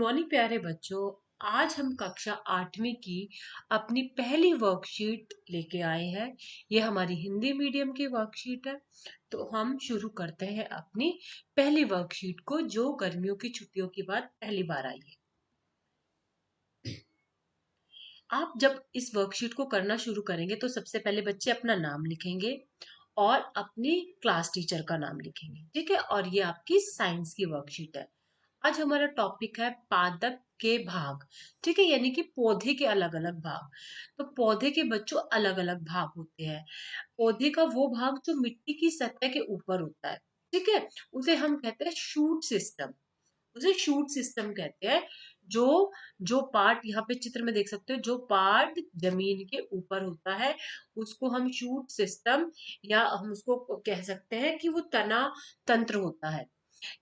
Morning प्यारे बच्चों। आज हम कक्षा 8वीं की अपनी पहली वर्कशीट लेके आए हैं। ये हमारी हिंदी मीडियम की वर्कशीट है। तो हम शुरू करते हैं अपनी पहली वर्कशीट को, जो गर्मियों की छुट्टियों के बाद पहली बार आई है। आप जब इस वर्कशीट को करना शुरू करेंगे तो सबसे पहले बच्चे अपना नाम लिखेंगे और अपनी क्लास टीचर का नाम लिखेंगे। ठीक है, और ये आपकी साइंस की वर्कशीट है। आज हमारा टॉपिक है पादप के भाग। ठीक है, यानी कि पौधे के अलग अलग भाग। तो पौधे के बच्चों अलग अलग भाग होते हैं। पौधे का वो भाग जो मिट्टी की सतह के ऊपर होता है, ठीक है, उसे हम कहते हैं शूट सिस्टम। उसे शूट सिस्टम कहते हैं। जो जो पार्ट यहाँ पे चित्र में देख सकते हो, जो पार्ट जमीन के ऊपर होता है उसको हम शूट सिस्टम, या हम उसको कह सकते हैं कि वो तना तंत्र होता है।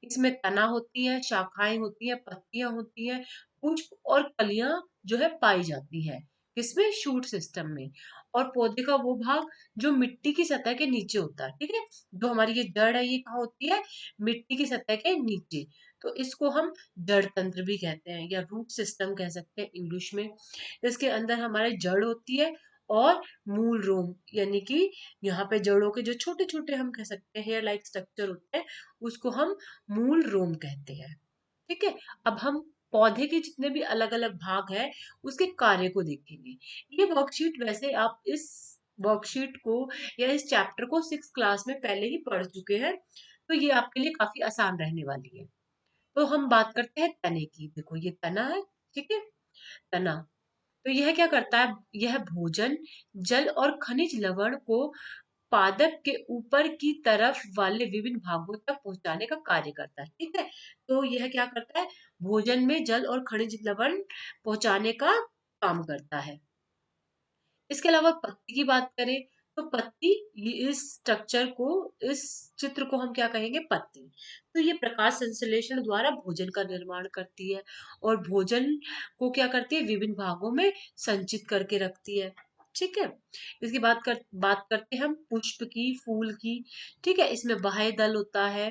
इसमें तना होती है, शाखाएं होती है, पत्तियां होती है, पुष्प और कलियां जो है पाई जाती है। किसमें? शूट सिस्टम में। और पौधे का वो भाग जो मिट्टी की सतह के नीचे होता है। ठीक है, जो हमारी ये जड़ है ये कहाँ होती है? मिट्टी की सतह के नीचे। तो इसको हम जड़ तंत्र भी कहते हैं या रूट सिस्टम कह सकते हैं इंग्लिश में। इसके अंदर हमारी जड़ होती है और मूल रोम, यानी कि यहाँ पे जड़ों के जो छोटे छोटे हम कह सकते हैं हेयर लाइक स्ट्रक्चर होते हैं, उसको हम मूल रोम कहते हैं। ठीक है, अब हम पौधे के जितने भी अलग अलग भाग हैं उसके कार्य को देखेंगे। ये वर्कशीट, वैसे आप इस वर्कशीट को या इस चैप्टर को 6 क्लास में पहले ही पढ़ चुके हैं, तो ये आपके लिए काफी आसान रहने वाली है। तो हम बात करते हैं तने की। देखो ये तना है। ठीक है, तना। तो यह क्या करता है? यह भोजन, जल और खनिज लवण को पादप के ऊपर की तरफ वाले विभिन्न भागों तक पहुंचाने का कार्य करता है। ठीक है, तो यह क्या करता है? भोजन में जल और खनिज लवण पहुंचाने का काम करता है। इसके अलावा पत्ती की बात करें तो पत्ती, ये इस स्ट्रक्चर को, इस चित्र को हम क्या कहेंगे? पत्ती। तो ये प्रकाश संश्लेषण द्वारा भोजन का निर्माण करती है और भोजन को क्या करती है? विभिन्न भागों में संचित करके रखती है। ठीक है, इसकी बात करते हैं हम पुष्प की, फूल की। ठीक है, इसमें बाह्य दल होता है,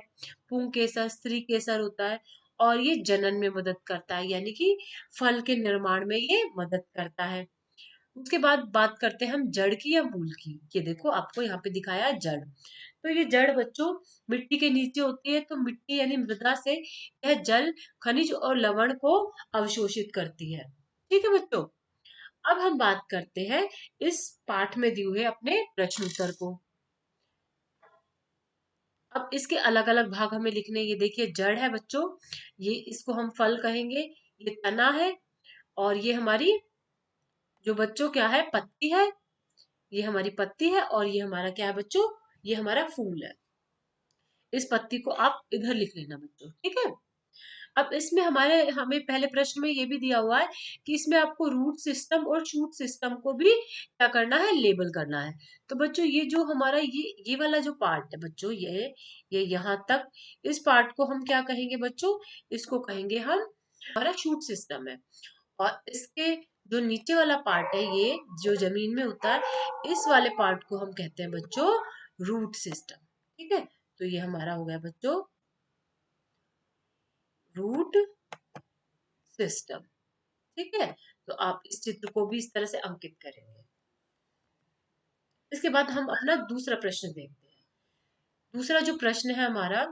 पुंकेसर, स्त्री केसर होता है, और ये जनन में मदद करता है, यानी कि फल के निर्माण में ये मदद करता है। उसके बाद बात करते हैं हम जड़ की या मूल की। ये देखो आपको यहाँ पे दिखाया है जड़। तो ये जड़ बच्चों मिट्टी के नीचे होती है। तो मिट्टी यानी मृदा से यह जल, खनिज और लवण को अवशोषित करती है। ठीक है बच्चों, अब हम बात करते हैं इस पाठ में दिए हुए अपने प्रश्न उत्तर को। अब इसके अलग अलग भाग हमें लिखने। ये देखिए जड़ है बच्चों, ये इसको हम फल कहेंगे। ये तना है, और ये हमारी जो बच्चों क्या है? पत्ती है। ये हमारी पत्ती है, और ये हमारा क्या है बच्चों? ये हमारा फूल है। इस पत्ती को आप इधर लिख लेना बच्चों। ठीक है, अब इसमें हमें पहले प्रश्न में ये भी दिया हुआ है कि इसमें आपको रूट सिस्टम और शूट सिस्टम को भी क्या करना है? लेबल करना है। तो बच्चों ये जो हमारा ये वाला जो पार्ट है बच्चों, ये यहाँ तक, इस पार्ट को हम क्या कहेंगे बच्चों? इसको कहेंगे हम, हमारा शूट सिस्टम है। और इसके जो नीचे वाला पार्ट है, ये जो जमीन में होता है, इस वाले पार्ट को हम कहते हैं बच्चों रूट सिस्टम। ठीक है, तो ये हमारा हो गया बच्चों रूट सिस्टम। ठीक है, तो आप इस चित्र को भी इस तरह से अंकित करेंगे। इसके बाद हम अपना दूसरा प्रश्न देखते हैं। दूसरा जो प्रश्न है हमारा,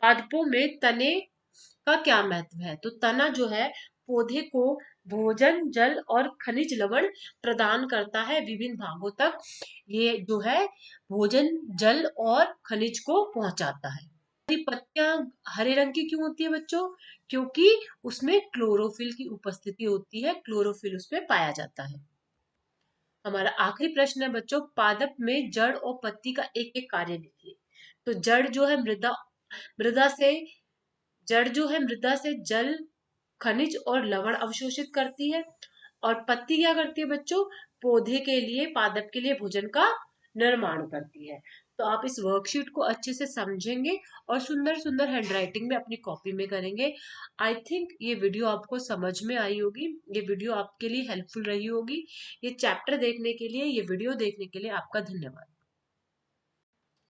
पादपों में तने का क्या महत्व है? तो तना जो है पौधे को भोजन, जल और खनिज लवण प्रदान करता है विभिन्न भागों तक। ये जो है भोजन, जल और खनिज को पहुंचाता है। हरी पत्तियां हरे रंग की क्यों होती है बच्चों? क्योंकि उसमें क्लोरोफिल की उपस्थिति होती है, क्लोरोफिल उसमें पाया जाता है। हमारा आखिरी प्रश्न है बच्चों, पादप में जड़ और पत्ती का एक एक कार्य लिखिए। तो जड़ जो है मृदा से जड़ जो है मृदा से जल, खनिज और लवण अवशोषित करती है। और पत्ती क्या करती है बच्चों? पौधे के लिए, पादप के लिए भोजन का निर्माण करती है। तो आप इस वर्कशीट को अच्छे से समझेंगे और सुंदर सुंदर हैंडराइटिंग में अपनी कॉपी में करेंगे। आई थिंक ये वीडियो आपको समझ में आई होगी, ये वीडियो आपके लिए हेल्पफुल रही होगी। ये चैप्टर देखने के लिए, ये वीडियो देखने के लिए आपका धन्यवाद।